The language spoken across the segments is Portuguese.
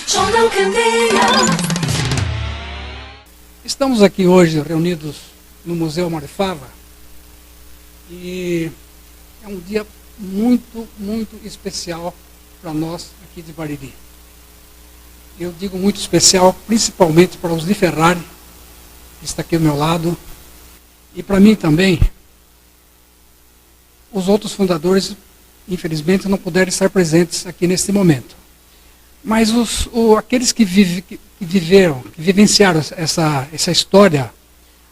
Jornal Candeia. Estamos aqui hoje reunidos no Museu Marifava e é um dia muito, muito especial para nós aqui de Bariri. Eu digo muito especial, principalmente para os de Ferrari, que está aqui ao meu lado, e para mim também. Os outros fundadores, infelizmente, não puderam estar presentes aqui neste momento. Mas aqueles que vivenciaram essa história,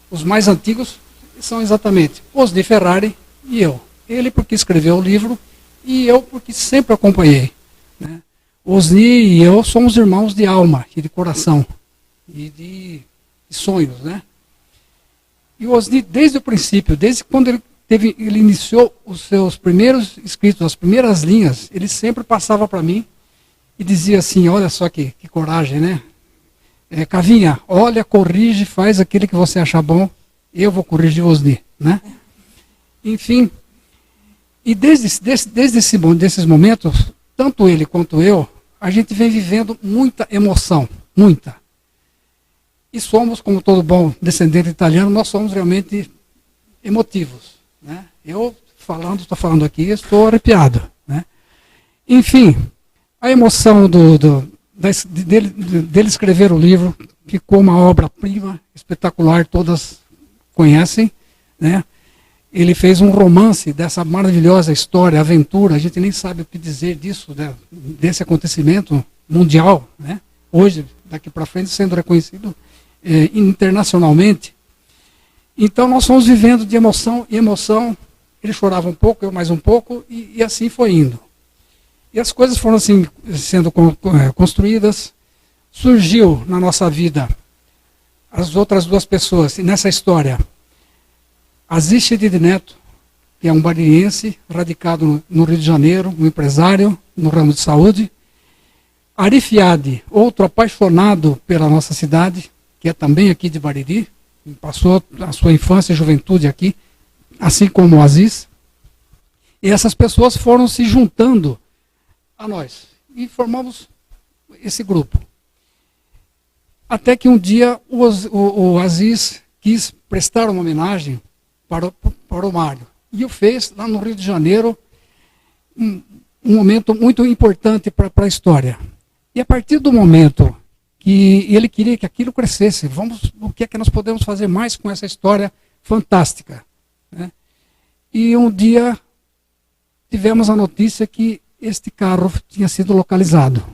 os mais antigos, são exatamente os de Ferrari e eu. Ele porque escreveu o livro e eu porque sempre acompanhei. Né? Osni e eu somos irmãos de alma e de coração e de sonhos. Né? E o Osni, desde o princípio, desde quando ele iniciou os seus primeiros escritos, as primeiras linhas, ele sempre passava para mim e dizia assim, olha só que coragem, né? Cavinha, olha, corrige, faz aquele que você achar bom, eu vou corrigir o Osni, né? Enfim, e desde desses momentos, tanto ele quanto eu, a gente vem vivendo muita emoção, muita. E somos, como todo bom descendente italiano, nós somos realmente emotivos, né? Eu estou falando aqui, estou arrepiado, né? Enfim, a emoção dele escrever o livro ficou uma obra-prima espetacular, todas conhecem, né? Ele fez um romance dessa maravilhosa história, aventura, a gente nem sabe o que dizer disso, né? Desse acontecimento mundial, né? Hoje, daqui para frente, sendo reconhecido internacionalmente. Então nós fomos vivendo de emoção em emoção, ele chorava um pouco, eu mais um pouco, e assim foi indo. E as coisas foram assim sendo construídas. Surgiu na nossa vida as outras duas pessoas, e nessa história, Aziz Chedid Neto, que é um baririense, radicado no Rio de Janeiro, um empresário no ramo de saúde. Arif Yadi, outro apaixonado pela nossa cidade, que é também aqui de Bariri, passou a sua infância e juventude aqui, assim como o Aziz. E essas pessoas foram se juntando a nós e formamos esse grupo. Até que um dia o Aziz quis prestar uma homenagem para o Mário. E o fez lá no Rio de Janeiro, um momento muito importante para a história. E a partir do momento que ele queria que aquilo crescesse, o que é que nós podemos fazer mais com essa história fantástica? Né? E um dia tivemos a notícia que este carro tinha sido localizado.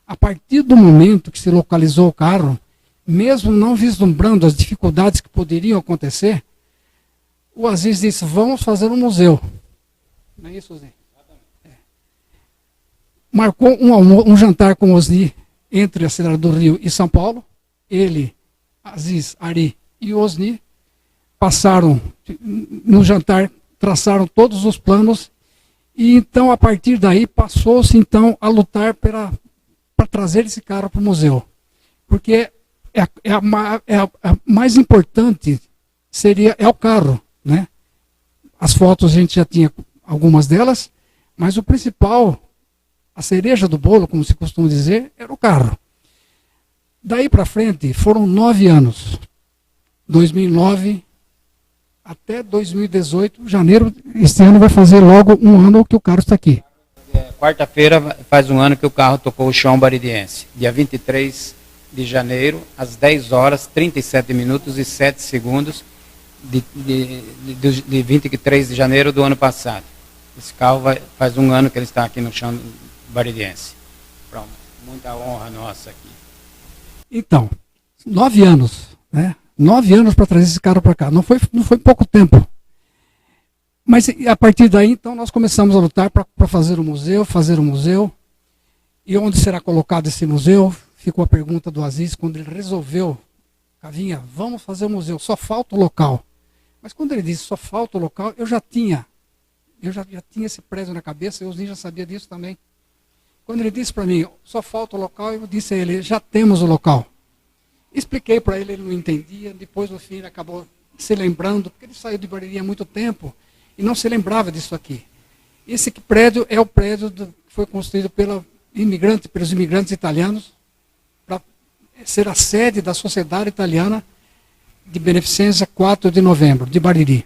A partir do momento que se localizou o carro, mesmo não vislumbrando as dificuldades que poderiam acontecer, o Aziz disse, vamos fazer um museu. Não é isso, Osni? Marcou um jantar com o Osni entre a cidade do Rio e São Paulo. Ele, Aziz, Ari e Osni passaram no jantar, traçaram todos os planos. E então, a partir daí, passou-se então a lutar para trazer esse carro para o museu. Porque a mais importante é o carro. Né? As fotos a gente já tinha algumas delas, mas o principal, a cereja do bolo, como se costuma dizer, era o carro. Daí para frente, foram 9 anos. 2009 até 2018, janeiro, este ano vai fazer logo um ano que o carro está aqui. Quarta-feira faz um ano que o carro tocou o chão baririense. Dia 23 de janeiro, às 10 horas, 37 minutos e 7 segundos de 23 de janeiro do ano passado. Esse carro faz um ano que ele está aqui no chão baririense. Pronto, muita honra nossa aqui. Então, 9 anos, né? 9 anos para trazer esse carro para cá. Não foi pouco tempo. Mas a partir daí, então, nós começamos a lutar para fazer um museu. E onde será colocado esse museu? Ficou a pergunta do Aziz, quando ele resolveu, Cavinha, vamos fazer um museu, só falta o local. Mas quando ele disse, só falta o local, eu já tinha esse prédio na cabeça, e o Osni já sabia disso também. Quando ele disse para mim, só falta o local, eu disse a ele, já temos o local. Expliquei para ele, ele não entendia, depois no fim ele acabou se lembrando, porque ele saiu de Bariri há muito tempo e não se lembrava disso aqui. Esse prédio é o prédio que foi construído pelos imigrantes italianos, para ser a sede da Sociedade Italiana de Beneficência 4 de Novembro, de Bariri.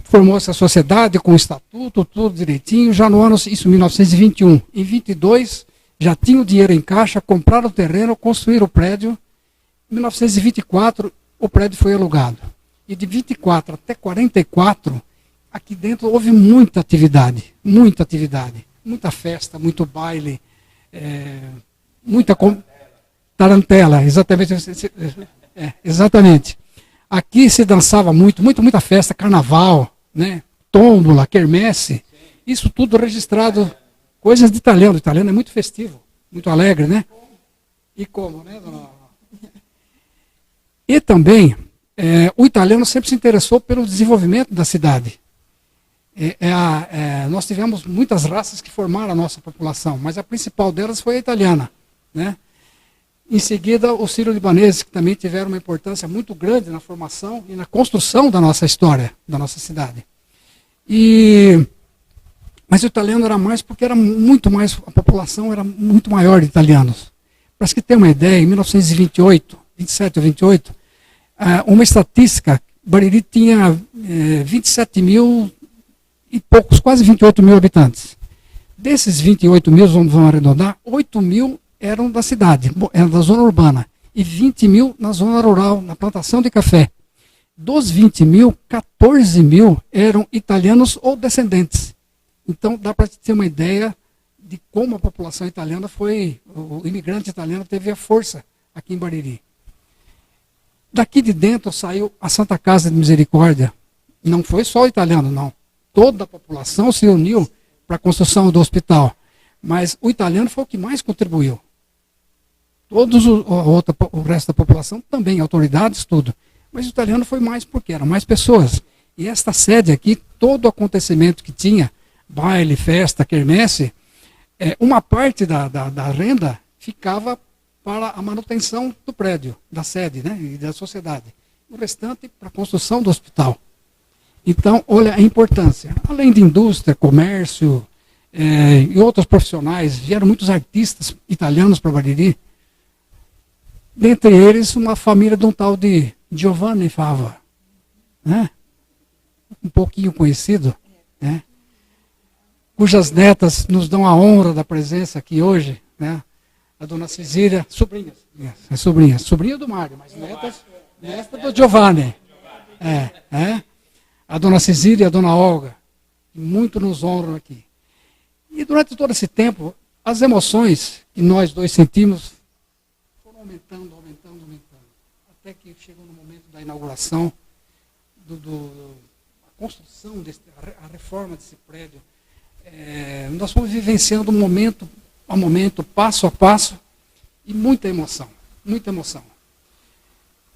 Formou-se a sociedade com o estatuto, tudo direitinho, já no ano, isso em 1921. Em 22, já tinha o dinheiro em caixa, compraram o terreno, construíram o prédio. Em 1924, o prédio foi alugado. E de 24 até 44, aqui dentro houve muita atividade. Muita festa, muito baile, muita tarantela, exatamente. Exatamente. Aqui se dançava muita festa, carnaval, né? Tômbola, quermesse, isso tudo registrado, coisas de italiano. O italiano é muito festivo, muito alegre, né? E como, né, dona? E também, o italiano sempre se interessou pelo desenvolvimento da cidade. Nós tivemos muitas raças que formaram a nossa população, mas a principal delas foi a italiana, né? Em seguida, os sírio-libaneses, que também tiveram uma importância muito grande na formação e na construção da nossa história, da nossa cidade. Mas o italiano era mais porque era muito mais, a população era muito maior de italianos. Para que ter uma ideia, em 1928, 27 ou 28, uma estatística, Bariri tinha 27 mil e poucos, quase 28 mil habitantes. Desses 28 mil, vamos arredondar, 8 mil eram da cidade, eram da zona urbana, e 20 mil na zona rural, na plantação de café. Dos 20 mil, 14 mil eram italianos ou descendentes. Então dá para ter uma ideia de como a população italiana o imigrante italiano teve a força aqui em Bariri. Daqui de dentro saiu a Santa Casa de Misericórdia. Não foi só o italiano, não. Toda a população se uniu para a construção do hospital. Mas o italiano foi o que mais contribuiu. O resto da população também, autoridades, tudo. Mas o italiano foi mais porque eram mais pessoas. E esta sede aqui, todo acontecimento que tinha, baile, festa, quermesse, uma parte da renda ficava para a manutenção do prédio, da sede, né, e da sociedade. O restante para a construção do hospital. Então, olha a importância. Além de indústria, comércio e outros profissionais, vieram muitos artistas italianos para Bariri. Dentre eles, uma família de um tal de Giovanni Fava, né? Um pouquinho conhecido, né? Cujas netas nos dão a honra da presença aqui hoje, né? A dona Cecília, sobrinha do Mário, mas neta do Giovanni. A dona Cecília e a dona Olga, muito nos honram aqui. E durante todo esse tempo, as emoções que nós dois sentimos foram aumentando. Até que chegou no momento da inauguração, a construção, a reforma desse prédio. Nós fomos vivenciando momento a momento, passo a passo, e muita emoção.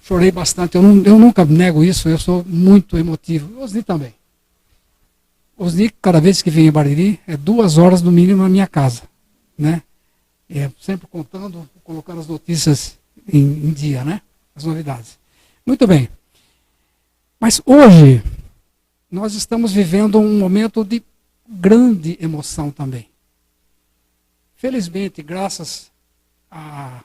Chorei bastante, eu nunca nego isso, eu sou muito emotivo. O Osni também. Osni, cada vez que vem em Bariri, 2 horas no mínimo na minha casa, né? Sempre contando, colocando as notícias em dia, né? As novidades. Muito bem. Mas hoje, nós estamos vivendo um momento de grande emoção também. Felizmente, graças à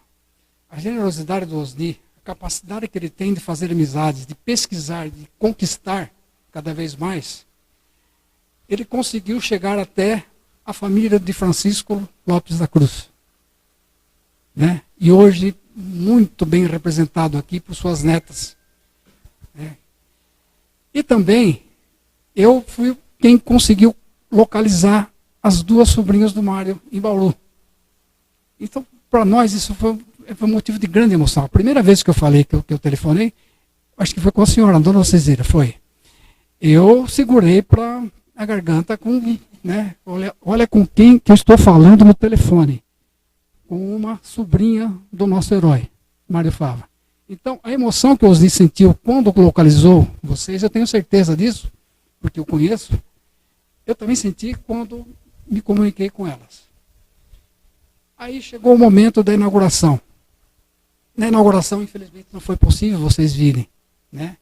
generosidade do Osni, a capacidade que ele tem de fazer amizades, de pesquisar, de conquistar cada vez mais, ele conseguiu chegar até a família de Francisco Lopes da Cruz, né? E hoje, muito bem representado aqui por suas netas, né? E também, eu fui quem conseguiu localizar as 2 sobrinhas do Mário em Bauru. Então, para nós, isso foi um motivo de grande emoção. A primeira vez que eu falei, que eu telefonei, acho que foi com a senhora, a dona Cecília, foi. Eu segurei para a garganta com, né, olha com quem que eu estou falando no telefone. Com uma sobrinha do nosso herói, Mário Fava. Então, a emoção que o Osni sentiu quando localizou vocês, eu tenho certeza disso, porque eu conheço, eu também senti quando me comuniquei com elas. Aí chegou o momento da inauguração. Na inauguração, infelizmente, não foi possível vocês virem, né?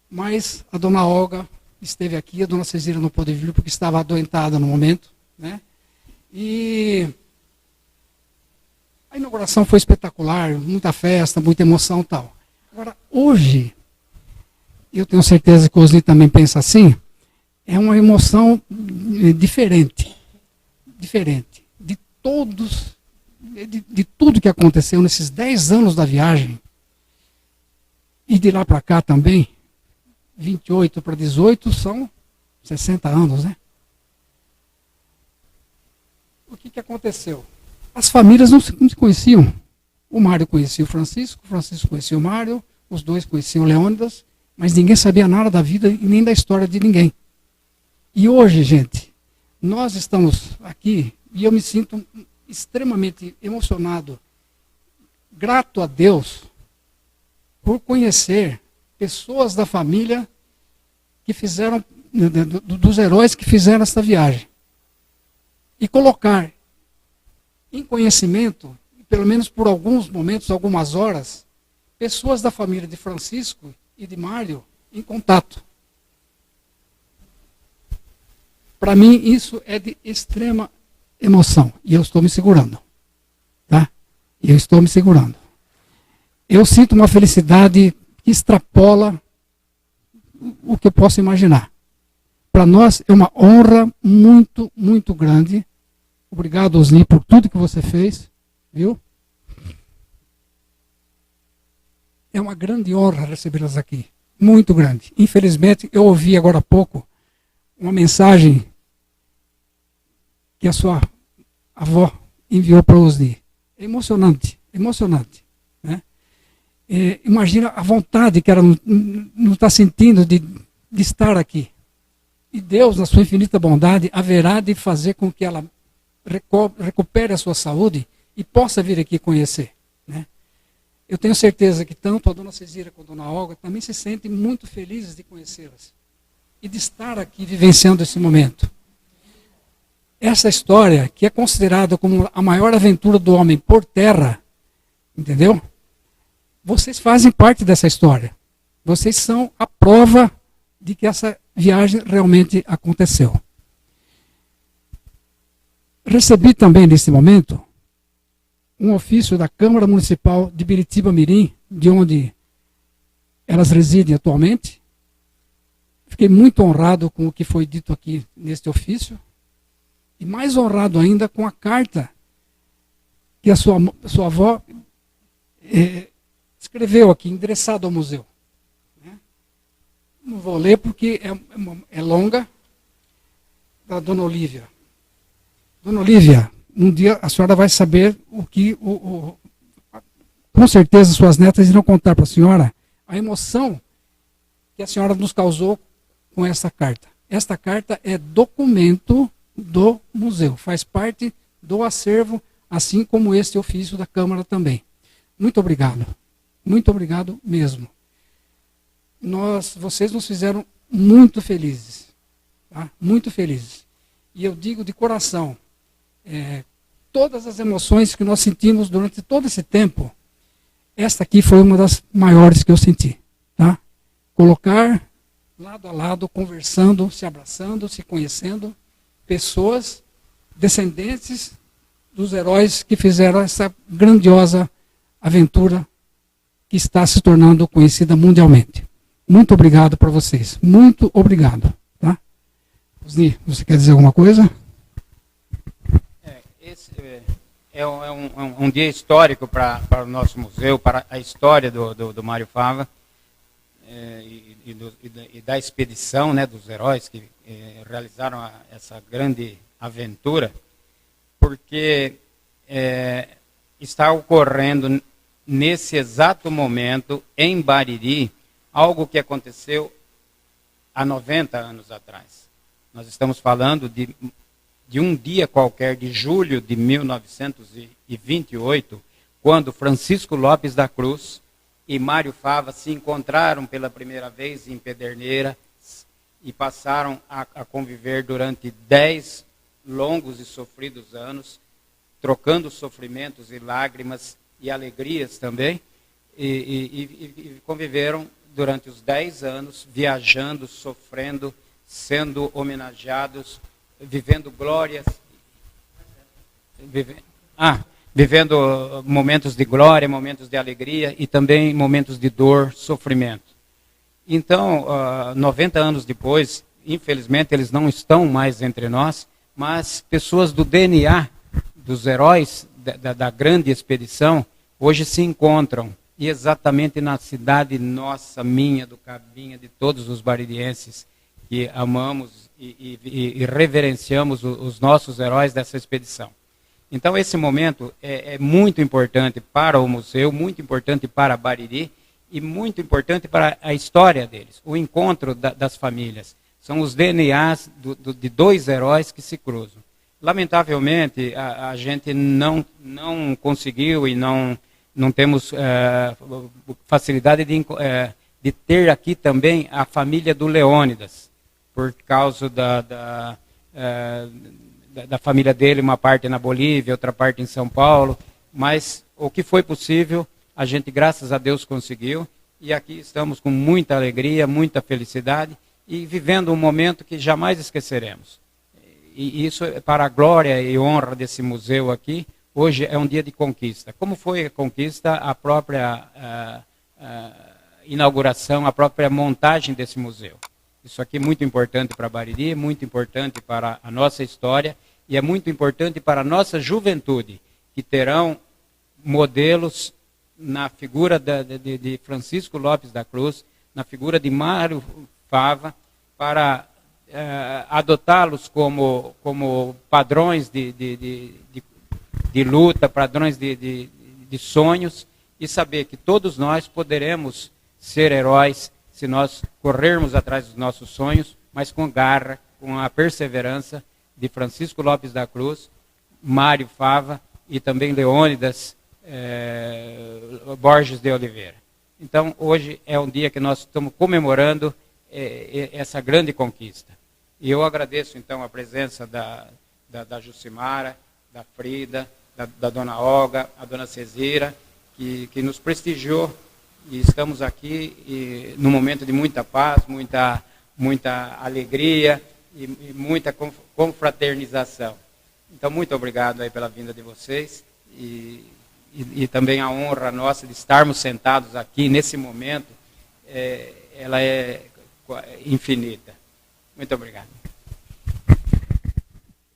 Mas a dona Olga esteve aqui, a dona Cecília não pôde vir porque estava adoentada no momento, né? E inauguração foi espetacular, muita festa, muita emoção e tal. Agora, hoje, eu tenho certeza que o Osni também pensa assim, é uma emoção diferente. Diferente. De tudo que aconteceu nesses 10 anos da viagem, e de lá para cá também, 28 para 18 são 60 anos, né? O que aconteceu? As famílias não se conheciam. O Mário conhecia o Francisco conhecia o Mário, os dois conheciam o Leônidas, mas ninguém sabia nada da vida e nem da história de ninguém. E hoje, gente, nós estamos aqui e eu me sinto extremamente emocionado, grato a Deus por conhecer pessoas da família que fizeram, dos heróis que fizeram essa viagem. E colocar em conhecimento, pelo menos por alguns momentos, algumas horas, pessoas da família de Francisco e de Mário em contato. Para mim, isso é de extrema emoção. E eu estou me segurando. Tá? Eu estou me segurando. Eu sinto uma felicidade que extrapola o que eu posso imaginar. Para nós é uma honra muito, muito grande. Obrigado, Osni, por tudo que você fez. Viu? É uma grande honra recebê-las aqui. Muito grande. Infelizmente, eu ouvi agora há pouco uma mensagem que a sua avó enviou para o Osni. É emocionante, emocionante. Né? Imagina a vontade que ela não está sentindo de estar aqui. E Deus, na sua infinita bondade, haverá de fazer com que ela recupere a sua saúde e possa vir aqui conhecer. Né? Eu tenho certeza que tanto a dona Cezira quanto a dona Olga também se sentem muito felizes de conhecê-las e de estar aqui vivenciando esse momento. Essa história, que é considerada como a maior aventura do homem por terra, entendeu? Vocês fazem parte dessa história. Vocês são a prova de que essa viagem realmente aconteceu. Recebi também, nesse momento, um ofício da Câmara Municipal de Biritiba Mirim, de onde elas residem atualmente. Fiquei muito honrado com o que foi dito aqui neste ofício. E mais honrado ainda com a carta que a sua avó escreveu aqui, endereçado ao museu. Não vou ler porque é longa, da dona Olívia. Dona Olívia, um dia a senhora vai saber o que, com certeza suas netas irão contar para a senhora a emoção que a senhora nos causou com essa carta. Esta carta é documento do museu, faz parte do acervo, assim como este ofício da Câmara também. Muito obrigado mesmo. Vocês nos fizeram muito felizes, tá? Muito felizes. E eu digo de coração, todas as emoções que nós sentimos durante todo esse tempo, esta aqui foi uma das maiores que eu senti. Tá? Colocar lado a lado, conversando, se abraçando, se conhecendo, pessoas descendentes dos heróis que fizeram essa grandiosa aventura que está se tornando conhecida mundialmente. Muito obrigado para vocês. Muito obrigado. Tá? Osni, você quer dizer alguma coisa? Esse é um dia histórico para o nosso museu, para a história do Mário Fava e da expedição, né, dos heróis que realizaram essa grande aventura, porque está ocorrendo nesse exato momento em Bariri algo que aconteceu há 90 anos atrás. Nós estamos falando de um dia qualquer de julho de 1928, quando Francisco Lopes da Cruz e Mário Fava se encontraram pela primeira vez em Pederneira e passaram a conviver durante 10 longos e sofridos anos, trocando sofrimentos e lágrimas e alegrias também, e conviveram durante os 10 anos, viajando, sofrendo, sendo homenageados, vivendo glórias, vivendo momentos de glória, momentos de alegria e também momentos de dor, sofrimento. Então, 90 anos depois, infelizmente eles não estão mais entre nós, mas pessoas do DNA dos heróis da grande expedição hoje se encontram, e exatamente na cidade nossa, minha, do Cabinha, de todos os baririenses que amamos e reverenciamos os nossos heróis dessa expedição. Então esse momento é muito importante para o museu, muito importante para Bariri e muito importante para a história deles, o encontro das famílias. São os DNAs de dois heróis que se cruzam. Lamentavelmente, a gente não conseguiu e não temos facilidade de ter aqui também a família do Leônidas, por causa da família dele, uma parte na Bolívia, outra parte em São Paulo, mas o que foi possível, a gente, graças a Deus, conseguiu, e aqui estamos com muita alegria, muita felicidade, e vivendo um momento que jamais esqueceremos. E isso é para a glória e honra desse museu aqui. Hoje é um dia de conquista. Como foi a conquista? A própria inauguração, a própria montagem desse museu. Isso aqui é muito importante para Bariri, muito importante para a nossa história e é muito importante para a nossa juventude, que terão modelos na figura de Francisco Lopes da Cruz, na figura de Mário Fava, para adotá-los como padrões de luta, padrões de sonhos, e saber que todos nós poderemos ser heróis se nós corrermos atrás dos nossos sonhos, mas com garra, com a perseverança de Francisco Lopes da Cruz, Mário Fava e também Leônidas Borges de Oliveira. Então, hoje é um dia que nós estamos comemorando essa grande conquista. E eu agradeço, então, a presença da Jucimara, da Frida, da dona Olga, a dona Cezira, que nos prestigiou. E estamos aqui num momento de muita paz, muita alegria e muita confraternização. Então, muito obrigado aí pela vinda de vocês e também a honra nossa de estarmos sentados aqui nesse momento, ela é infinita. Muito obrigado.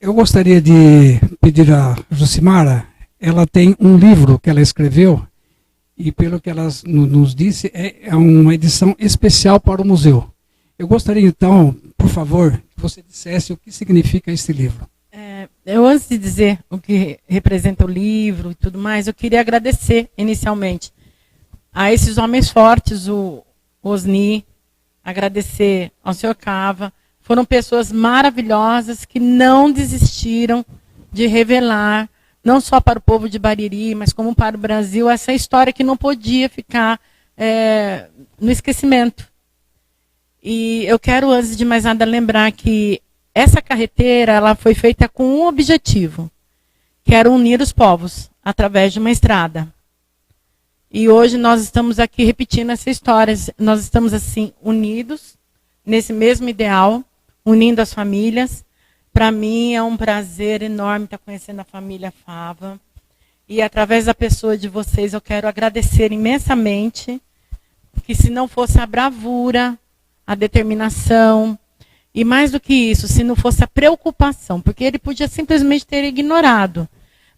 Eu gostaria de pedir a Jucimara, ela tem um livro que ela escreveu, e pelo que ela nos disse, é uma edição especial para o museu. Eu gostaria então, por favor, que você dissesse o que significa esse livro. Eu, antes de dizer o que representa o livro e tudo mais, eu queria agradecer inicialmente a esses homens fortes, o Osni, agradecer ao senhor Cava. Foram pessoas maravilhosas que não desistiram de revelar, não só para o povo de Bariri, mas como para o Brasil, essa história que não podia ficar no esquecimento. E eu quero, antes de mais nada, lembrar que essa carreteira ela foi feita com um objetivo, que era unir os povos através de uma estrada. E hoje nós estamos aqui repetindo essa história. Nós estamos assim unidos nesse mesmo ideal, unindo as famílias. Para mim é um prazer enorme estar conhecendo a família Fava. E através da pessoa de vocês eu quero agradecer imensamente, que se não fosse a bravura, a determinação, e mais do que isso, se não fosse a preocupação, porque ele podia simplesmente ter ignorado,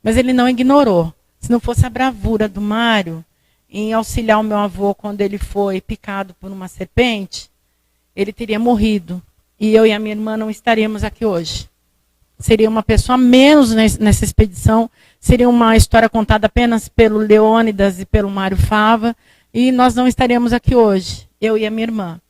mas ele não ignorou. Se não fosse a bravura do Mário em auxiliar o meu avô quando ele foi picado por uma serpente, ele teria morrido. E eu e a minha irmã não estaríamos aqui hoje. Seria uma pessoa a menos nessa expedição, seria uma história contada apenas pelo Leônidas e pelo Mário Fava, e nós não estaríamos aqui hoje, eu e a minha irmã.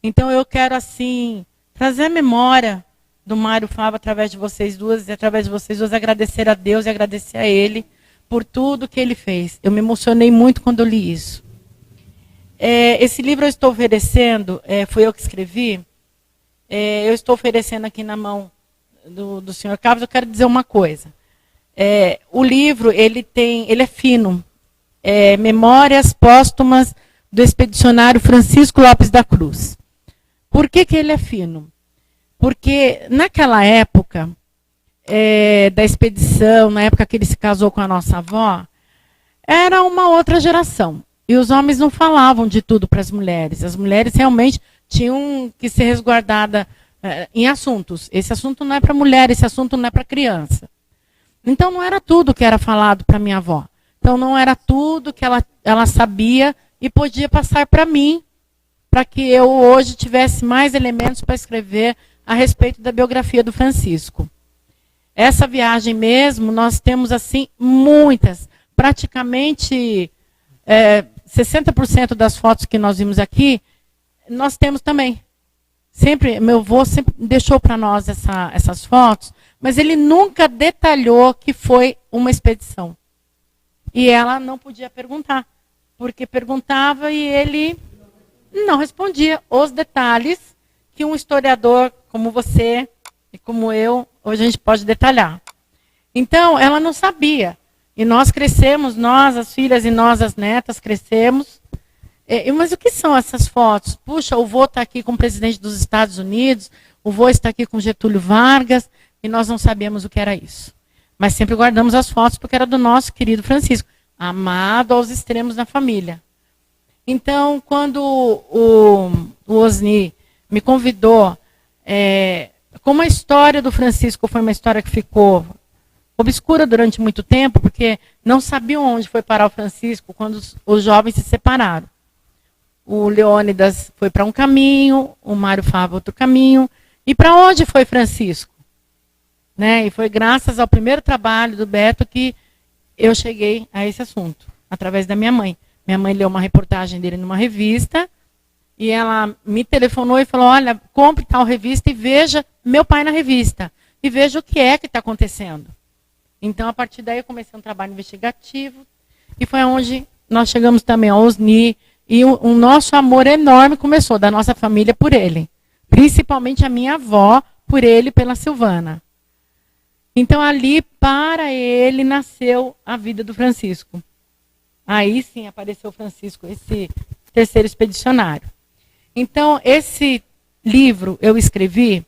Então eu quero, assim, trazer a memória do Mário Fava através de vocês duas, e através de vocês duas agradecer a Deus e agradecer a ele por tudo que ele fez. Eu me emocionei muito quando eu li isso. Esse livro eu estou oferecendo, foi eu que escrevi, eu estou oferecendo aqui na mão do senhor Carlos. Eu quero dizer uma coisa. O livro, ele é fino. Memórias Póstumas do Expedicionário Francisco Lopes da Cruz. Por que ele é fino? Porque naquela época, da expedição, na época que ele se casou com a nossa avó, era uma outra geração. E os homens não falavam de tudo para as mulheres. As mulheres realmente tinham que ser resguardadas em assuntos. Esse assunto não é para mulher, esse assunto não é para criança. Então não era tudo que era falado para minha avó. Então não era tudo que ela sabia e podia passar para mim, para que eu hoje tivesse mais elementos para escrever a respeito da biografia do Francisco. Essa viagem mesmo, nós temos assim muitas, praticamente 60% das fotos que nós vimos aqui, nós temos também. Meu avô sempre deixou para nós essas fotos, mas ele nunca detalhou que foi uma expedição. E ela não podia perguntar, porque perguntava e ele não respondia os detalhes que um historiador como você e como eu, hoje a gente pode detalhar. Então, ela não sabia. E nós crescemos, nós, as filhas e nós, as netas, crescemos. Mas o que são essas fotos? Puxa, o vô está aqui com o presidente dos Estados Unidos, o vô está aqui com Getúlio Vargas, e nós não sabíamos o que era isso. Mas sempre guardamos as fotos porque era do nosso querido Francisco, amado aos extremos na família. Então, quando o Osni me convidou, como a história do Francisco foi uma história que ficou obscura durante muito tempo, porque não sabiam onde foi parar o Francisco quando os jovens se separaram. O Leônidas foi para um caminho, o Mário Fava outro caminho. E para onde foi Francisco? Né? E foi graças ao primeiro trabalho do Beto que eu cheguei a esse assunto, através da minha mãe. Minha mãe leu uma reportagem dele numa revista, e ela me telefonou e falou, olha, compre tal revista e veja meu pai na revista. E veja o que é que está acontecendo. Então, a partir daí, eu comecei um trabalho investigativo, e foi onde nós chegamos também ao Osni, e o nosso amor enorme começou, da nossa família por ele. Principalmente a minha avó, por ele e pela Silvana. Então, ali, para ele, nasceu a vida do Francisco. Aí, sim, apareceu o Francisco, esse terceiro expedicionário. Então, esse livro eu escrevi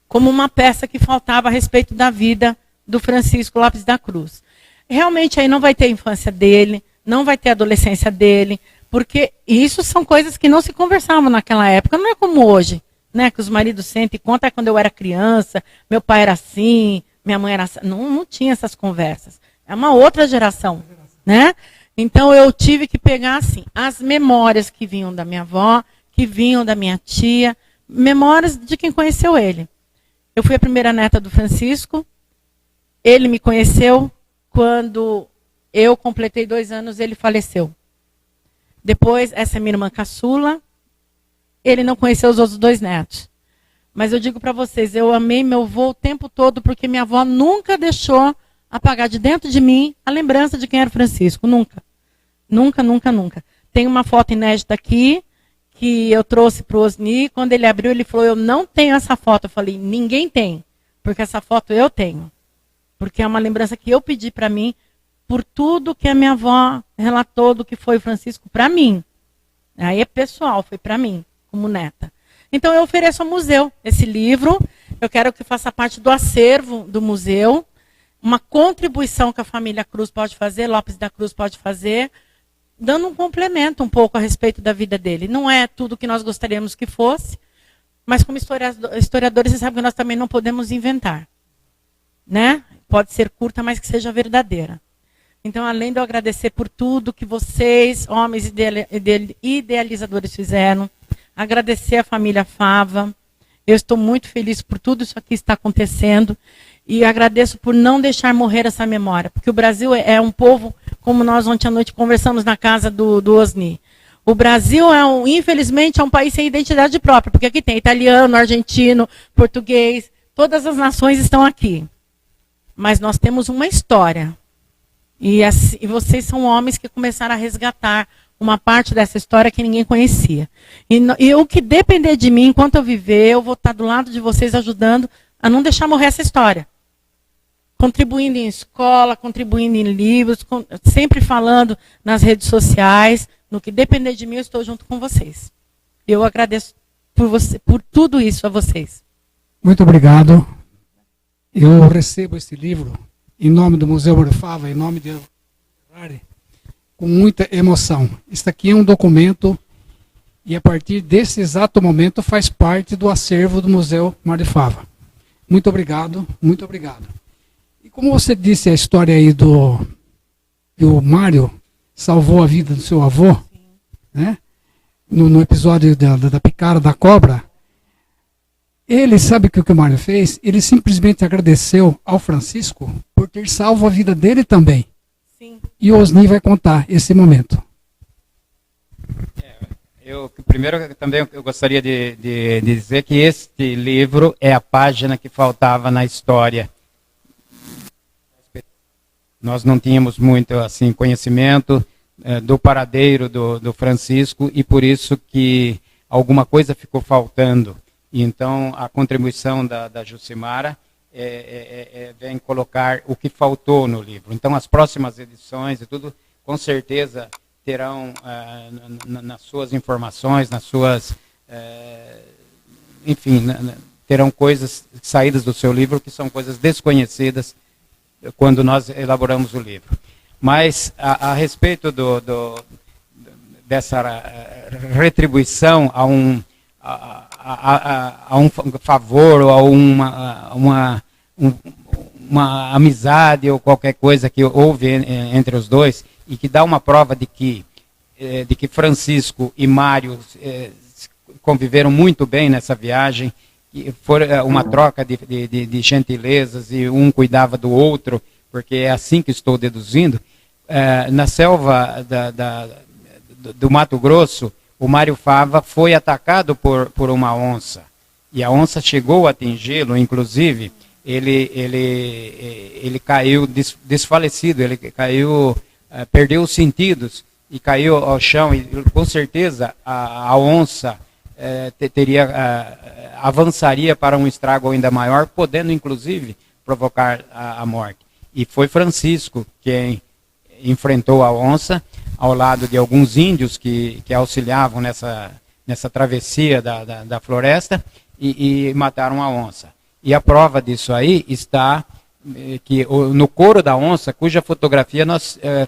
como uma peça que faltava a respeito da vida do Francisco Lopes da Cruz. Realmente, aí não vai ter a infância dele, não vai ter a adolescência dele, porque isso são coisas que não se conversavam naquela época, não é como hoje. Né, que os maridos sentem e contam quando eu era criança, meu pai era assim, minha mãe era assim. Não tinha essas conversas. É uma outra geração. Né? Então eu tive que pegar assim, as memórias que vinham da minha avó, que vinham da minha tia, memórias de quem conheceu ele. Eu fui a primeira neta do Francisco, ele me conheceu quando eu completei 2 anos, ele faleceu. Depois, essa é minha irmã caçula. Ele não conheceu os outros 2 netos. Mas eu digo para vocês, eu amei meu avô o tempo todo, porque minha avó nunca deixou apagar de dentro de mim a lembrança de quem era o Francisco. Nunca. Nunca, nunca, nunca. Tem uma foto inédita aqui, que eu trouxe para o Osni. Quando ele abriu, ele falou, eu não tenho essa foto. Eu falei, ninguém tem, porque essa foto eu tenho. Porque é uma lembrança que eu pedi para mim, por tudo que a minha avó relatou do que foi o Francisco para mim. Aí é pessoal, foi para mim, como neta. Então eu ofereço ao museu esse livro, eu quero que faça parte do acervo do museu, uma contribuição que a família Cruz pode fazer, Lopes da Cruz pode fazer, dando um complemento um pouco a respeito da vida dele. Não é tudo que nós gostaríamos que fosse, mas como historiadores, vocês sabem que nós também não podemos inventar. Né? Pode ser curta, mas que seja verdadeira. Então, além de eu agradecer por tudo que vocês, homens idealizadores, fizeram, agradecer a família Fava, eu estou muito feliz por tudo isso aqui que está acontecendo, e agradeço por não deixar morrer essa memória, porque o Brasil é um povo, como nós ontem à noite conversamos na casa do Osni. O Brasil, infelizmente, é um país sem identidade própria, porque aqui tem italiano, argentino, português, todas as nações estão aqui. Mas nós temos uma história. E vocês são homens que começaram a resgatar uma parte dessa história que ninguém conhecia. E o que depender de mim, enquanto eu viver, eu vou estar do lado de vocês ajudando a não deixar morrer essa história. Contribuindo em escola, contribuindo em livros, sempre falando nas redes sociais. No que depender de mim, eu estou junto com vocês. Eu agradeço por tudo isso a vocês. Muito obrigado. eu recebo esse livro em nome do Museu Mário Fava, em nome de com muita emoção. Isso aqui é um documento e a partir desse exato momento faz parte do acervo do Museu Mário Fava. Muito obrigado, muito obrigado. E como você disse a história aí que o Mário salvou a vida do seu avô, né? No episódio da picada da cobra, ele sabe o que o Mário fez? Ele simplesmente agradeceu ao Francisco por ter salvo a vida dele também. Sim. E o Osni vai contar esse momento. Primeiro, também eu gostaria de dizer que este livro é a página que faltava na história. Nós não tínhamos muito assim conhecimento do paradeiro do Francisco e por isso que alguma coisa ficou faltando. Então, a contribuição da Jucimara vem colocar o que faltou no livro. Então, as próximas edições e tudo, com certeza, terão nas suas informações, nas suas... enfim, terão coisas saídas do seu livro que são coisas desconhecidas quando nós elaboramos o livro. Mas, a respeito dessa retribuição a um favor ou a uma amizade ou qualquer coisa que houve entre os dois e que dá uma prova de que Francisco e Mário conviveram muito bem nessa viagem, que foi uma troca de gentilezas e um cuidava do outro, porque é assim que estou deduzindo. Na selva do Mato Grosso, o Mário Fava foi atacado por uma onça. E a onça chegou a atingi-lo, inclusive, ele caiu desfalecido, ele caiu, perdeu os sentidos e caiu ao chão. E com certeza a onça avançaria para um estrago ainda maior, podendo inclusive provocar a morte. E foi Francisco quem enfrentou a onça, ao lado de alguns índios que auxiliavam nessa travessia da floresta e mataram a onça. E a prova disso aí está que no couro da onça, cuja fotografia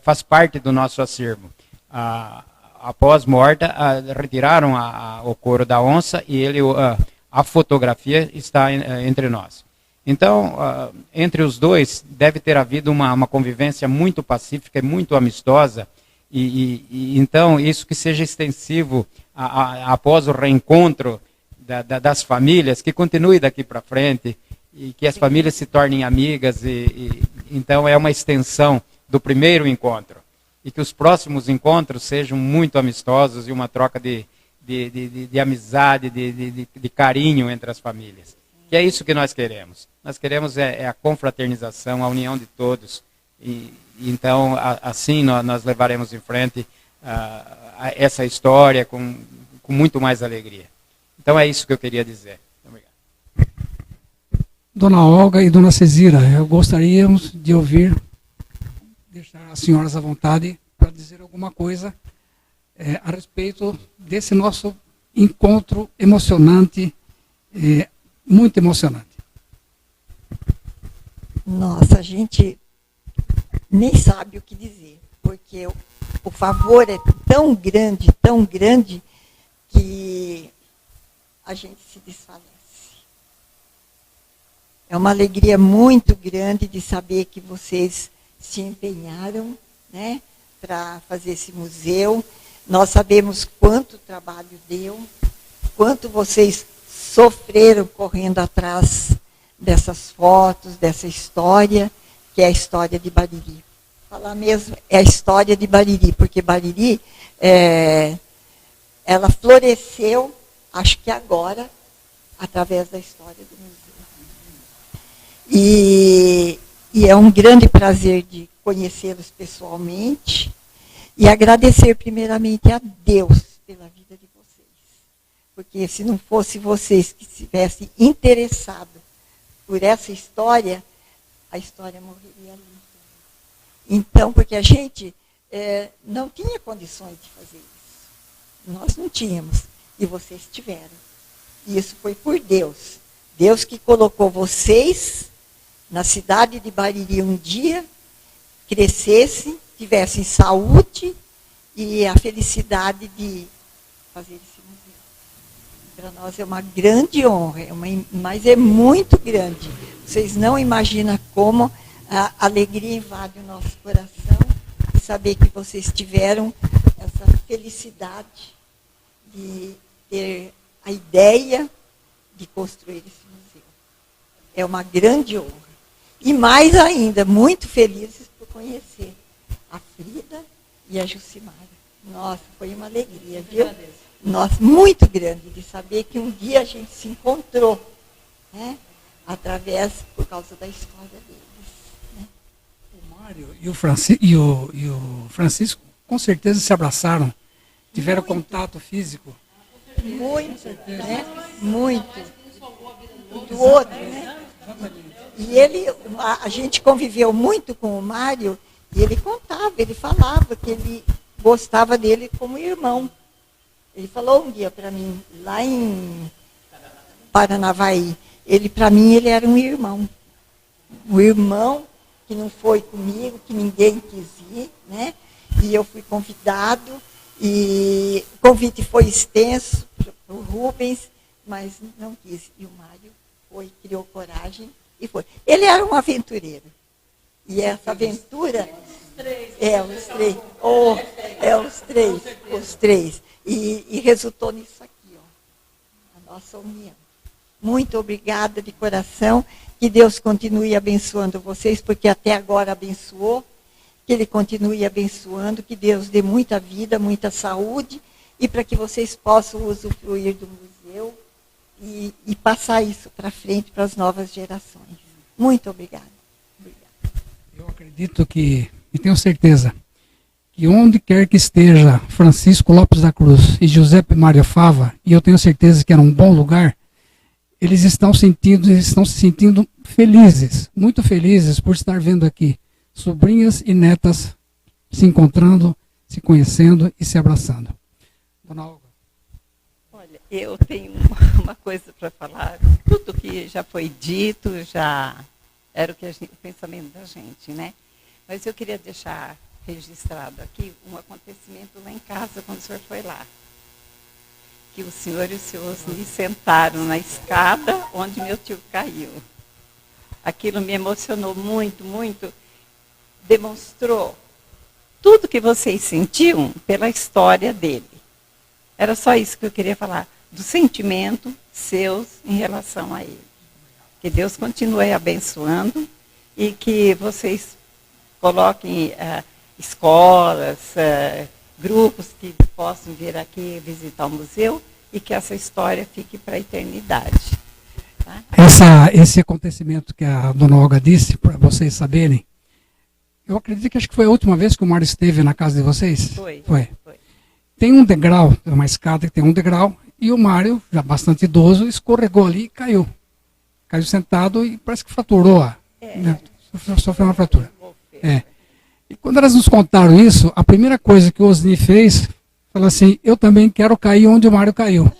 faz parte do nosso acervo. Após morta, retiraram o couro da onça e a fotografia está entre nós. Então, entre os dois, deve ter havido uma convivência muito pacífica e muito amistosa. Então, isso que seja extensivo após o reencontro das famílias, que continue daqui para frente, e que as famílias se tornem amigas. Então, é uma extensão do primeiro encontro. E que os próximos encontros sejam muito amistosos e uma troca de amizade, de carinho entre as famílias. Que é isso que nós queremos. Nós queremos a confraternização, a união de todos. Então, assim nós levaremos em frente essa história com muito mais alegria. Então, é isso que eu queria dizer. Obrigado. Dona Olga e Dona Cezira, eu gostaríamos de ouvir, deixar as senhoras à vontade para dizer alguma coisa a respeito desse nosso encontro emocionante, muito emocionante. Nossa, a gente nem sabe o que dizer, porque o favor é tão grande, que a gente se desfalece. É uma alegria muito grande de saber que vocês se empenharam, né, para fazer esse museu. Nós sabemos quanto trabalho deu, quanto vocês sofreram correndo atrás dessas fotos, dessa história, que é a história de Bariri. Falar mesmo, é a história de Bariri, porque Bariri, ela floresceu, acho que agora, através da história do museu. E é um grande prazer de conhecê-los pessoalmente e agradecer primeiramente a Deus pela vida de vocês. Porque se não fosse vocês que tivessem interessado por essa história, a história morreria ali. Então, porque a gente não tinha condições de fazer isso. Nós não tínhamos. E vocês tiveram. E isso foi por Deus. Deus que colocou vocês na cidade de Bariri um dia, crescessem, tivessem saúde e a felicidade de fazer esse museu. Para nós é uma grande honra, mas é muito grande. Vocês não imaginam como a alegria invade o nosso coração e saber que vocês tiveram essa felicidade de ter a ideia de construir esse museu. É uma grande honra. E mais ainda, muito felizes por conhecer a Frida e a Jucimara. Nossa, foi uma alegria, viu? Nossa, muito grande de saber que um dia a gente se encontrou, né? Por causa da história deles. Né? O Mário e o Francisco com certeza se abraçaram, tiveram contato físico. Muito, né? Muito. Do outro, né? E a gente conviveu muito com o Mário, e ele contava, ele falava que ele gostava dele como irmão. Ele falou um dia para mim, lá em Paranavaí, para mim ele era um irmão. Um irmão que não foi comigo, que ninguém quis ir, né? E eu fui convidado, e o convite foi extenso para o Rubens, mas não quis. E o Mário criou coragem e foi. Ele era um aventureiro. E essa aventura... Os três. E resultou nisso aqui, ó, a nossa união. Muito obrigada de coração, que Deus continue abençoando vocês, porque até agora abençoou, que Ele continue abençoando, que Deus dê muita vida, muita saúde, e para que vocês possam usufruir do museu e passar isso para frente para as novas gerações. Muito obrigada. Eu acredito que, e tenho certeza, que onde quer que esteja Francisco Lopes da Cruz e Giuseppe Mário Fava, e eu tenho certeza que era um bom lugar, eles estão se sentindo felizes, muito felizes por estar vendo aqui sobrinhas e netas se encontrando, se conhecendo e se abraçando. Dona Olga. Olha, eu tenho uma coisa para falar. Tudo que já foi dito já era o pensamento da gente, né? Mas eu queria deixar registrado aqui um acontecimento lá em casa, quando o senhor foi lá. Que o senhor e o senhor Osni sentaram na escada onde meu tio caiu. Aquilo me emocionou muito, muito. Demonstrou tudo que vocês sentiam pela história dele. Era só isso que eu queria falar, do sentimento seus em relação a ele. Que Deus continue abençoando e que vocês coloquem escolas, grupos que possam vir aqui visitar o museu e que essa história fique para a eternidade. Tá? Esse acontecimento que a Dona Olga disse, para vocês saberem, eu acredito que acho que foi a última vez que o Mário esteve na casa de vocês. Foi. Tem um degrau, uma escada que tem um degrau, e o Mário, já bastante idoso, escorregou ali e caiu. Caiu sentado e parece que fraturou. Né? Sofreu uma fratura. E quando elas nos contaram isso, a primeira coisa que o Osni fez, falou assim, eu também quero cair onde o Mário caiu.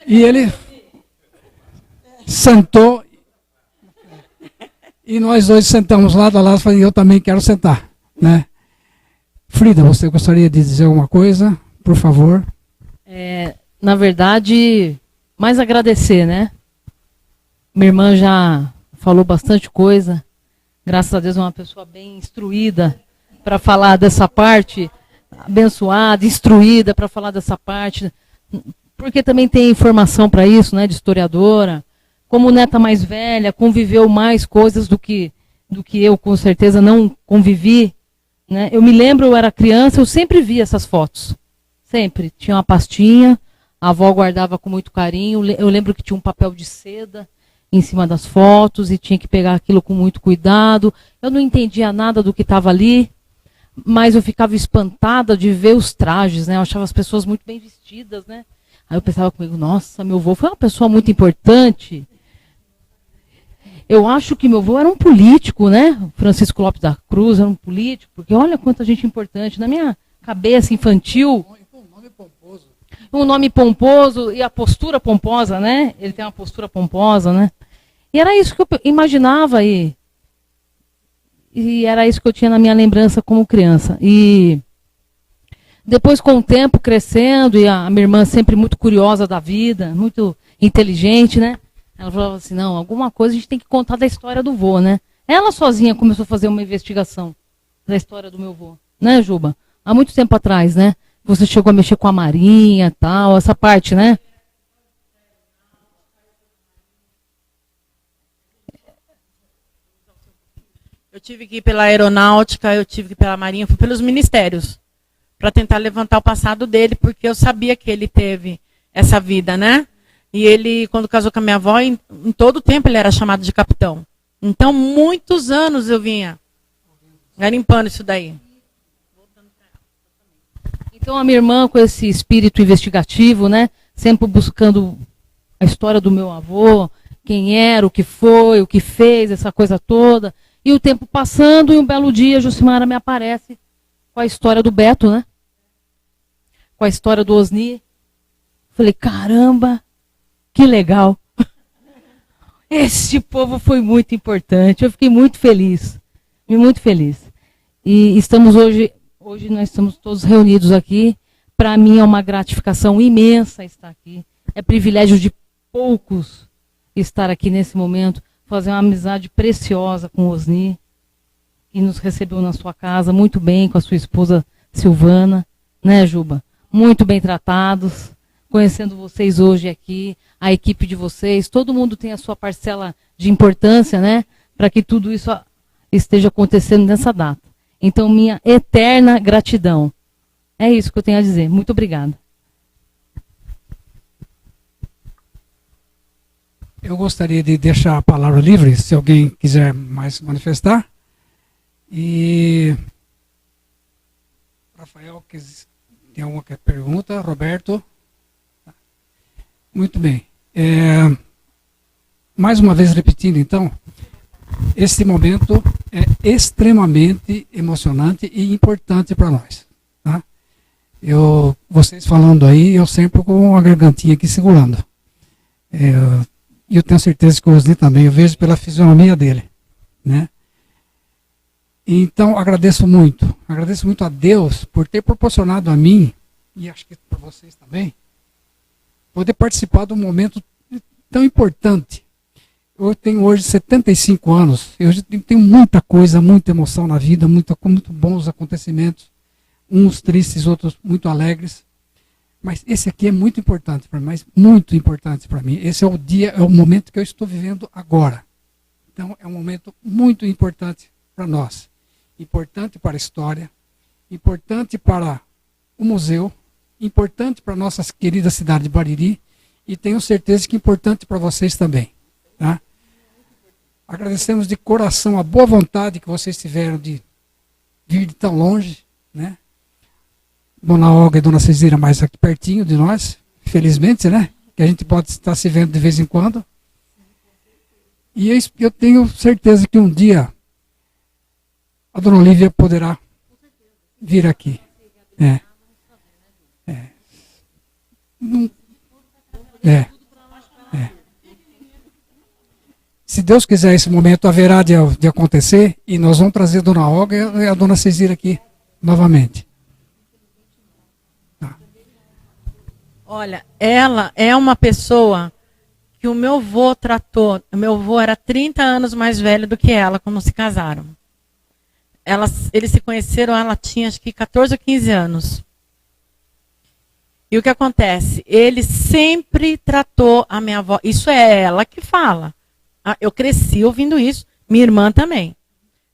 E ele sentou, e nós dois sentamos lado a lado, falei, eu também quero sentar. Né? Frida, você gostaria de dizer alguma coisa? Por favor. Na verdade, mais agradecer, né? Minha irmã já falou bastante coisa. Graças a Deus é uma pessoa bem instruída para falar dessa parte, abençoada, instruída para falar dessa parte, porque também tem informação para isso, né, de historiadora. Como neta mais velha, conviveu mais coisas do que eu, com certeza, não convivi. Né? Eu me lembro, eu era criança, eu sempre via essas fotos. Sempre. Tinha uma pastinha, a avó guardava com muito carinho. Eu lembro que tinha um papel de seda em cima das fotos e tinha que pegar aquilo com muito cuidado. Eu não entendia nada do que estava ali, mas eu ficava espantada de ver os trajes, né? Eu achava as pessoas muito bem vestidas, né? Aí eu pensava comigo, nossa, meu avô foi uma pessoa muito importante. Eu acho que meu avô era um político, né? Francisco Lopes da Cruz era um político, porque olha quanta gente importante. Na minha cabeça infantil, um nome pomposo e a postura pomposa, né? Ele tem uma postura pomposa, né? E era isso que eu imaginava e era isso que eu tinha na minha lembrança como criança. E depois, com o tempo, crescendo, e a minha irmã sempre muito curiosa da vida, muito inteligente, né? Ela falava assim, não, alguma coisa a gente tem que contar da história do vô, né? Ela sozinha começou a fazer uma investigação da história do meu vô, né, Juba? Há muito tempo atrás, né? Você chegou a mexer com a marinha e tal, essa parte, né? Eu tive que ir pela aeronáutica, eu tive que ir pela marinha, fui pelos ministérios, para tentar levantar o passado dele, porque eu sabia que ele teve essa vida, né? E ele, quando casou com a minha avó, em todo o tempo ele era chamado de capitão. Então, muitos anos eu vinha garimpando isso daí. Então, a minha irmã, com esse espírito investigativo, né? Sempre buscando a história do meu avô, quem era, o que foi, o que fez, essa coisa toda. E o tempo passando, e um belo dia, a Jucimara me aparece com a história do Beto, né? Com a história do Osni. Falei, caramba, que legal. Esse povo foi muito importante. Eu fiquei muito feliz. Muito feliz. E estamos hoje nós estamos todos reunidos aqui. Para mim é uma gratificação imensa estar aqui. É privilégio de poucos estar aqui nesse momento, fazer uma amizade preciosa com o Osni, que nos recebeu na sua casa muito bem, com a sua esposa Silvana, né, Juba? Muito bem tratados, conhecendo vocês hoje aqui, a equipe de vocês, todo mundo tem a sua parcela de importância, né, para que tudo isso esteja acontecendo nessa data. Então, minha eterna gratidão. É isso que eu tenho a dizer. Muito obrigada. Eu gostaria de deixar a palavra livre, se alguém quiser mais manifestar. E Rafael, tem alguma pergunta? Roberto? Muito bem. Mais uma vez repetindo, então, este momento é extremamente emocionante e importante para nós. Tá? Vocês falando aí, eu sempre com a gargantinha aqui segurando. E eu tenho certeza que o Osni também, eu vejo pela fisionomia dele. Né? Então, agradeço muito a Deus por ter proporcionado a mim, e acho que para vocês também, poder participar de um momento tão importante. Eu tenho hoje 75 anos, eu tenho muita coisa, muita emoção na vida, muito bons acontecimentos, uns tristes, outros muito alegres. Mas esse aqui é muito importante para mim, muito importante para mim. Esse é o momento que eu estou vivendo agora. Então, é um momento muito importante para nós. Importante para a história, importante para o museu, importante para a nossa querida cidade de Bariri, e tenho certeza que é importante para vocês também. Tá? Agradecemos de coração a boa vontade que vocês tiveram de vir de tão longe, né? Dona Olga e Dona Cezira mais aqui pertinho de nós, felizmente, né? Que a gente pode estar se vendo de vez em quando. E eu tenho certeza que um dia a Dona Olívia poderá vir aqui. Se Deus quiser, esse momento haverá de acontecer, e nós vamos trazer a Dona Olga e a Dona Cezira aqui novamente. Olha, ela é uma pessoa que o meu avô tratou. O meu avô era 30 anos mais velho do que ela quando se casaram. Eles se conheceram, ela tinha acho que 14 ou 15 anos. E o que acontece? Ele sempre tratou a minha avó. Isso é ela que fala. Eu cresci ouvindo isso, minha irmã também.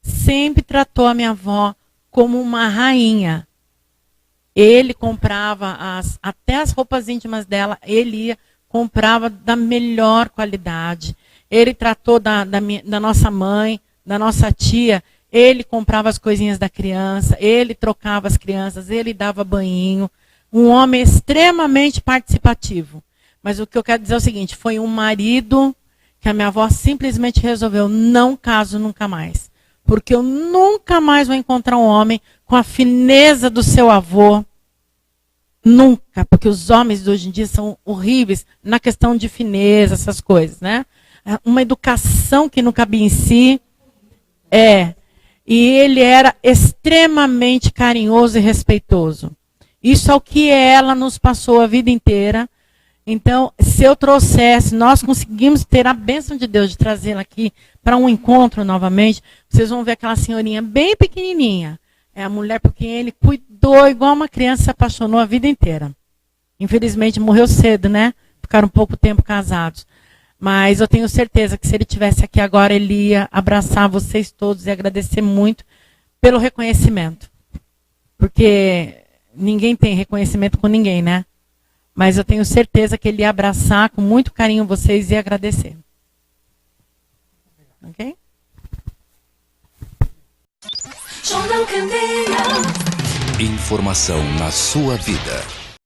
Sempre tratou a minha avó como uma rainha. Ele comprava até as roupas íntimas dela, ele comprava da melhor qualidade. Ele tratou da nossa mãe, da nossa tia, ele comprava as coisinhas da criança, ele trocava as crianças, ele dava banhinho. Um homem extremamente participativo. Mas o que eu quero dizer é o seguinte, foi um marido que a minha avó simplesmente resolveu, não caso nunca mais. Porque eu nunca mais vou encontrar um homem com a fineza do seu avô. Nunca, porque os homens de hoje em dia são horríveis na questão de fineza, essas coisas, né? uma educação que não cabia em si. E ele era extremamente carinhoso e respeitoso. Isso é o que ela nos passou a vida inteira. Então, se eu trouxesse, nós conseguimos ter a bênção de Deus de trazê-la aqui para um encontro novamente, vocês vão ver aquela senhorinha bem pequenininha. É a mulher por quem ele cuidou igual uma criança, se apaixonou a vida inteira. Infelizmente, morreu cedo, né? Ficaram pouco tempo casados. Mas eu tenho certeza que se ele estivesse aqui agora, ele ia abraçar vocês todos e agradecer muito pelo reconhecimento. Porque ninguém tem reconhecimento com ninguém, né? Mas eu tenho certeza que ele ia abraçar com muito carinho vocês e agradecer. Ok? Jornal Candeia. Informação na sua vida.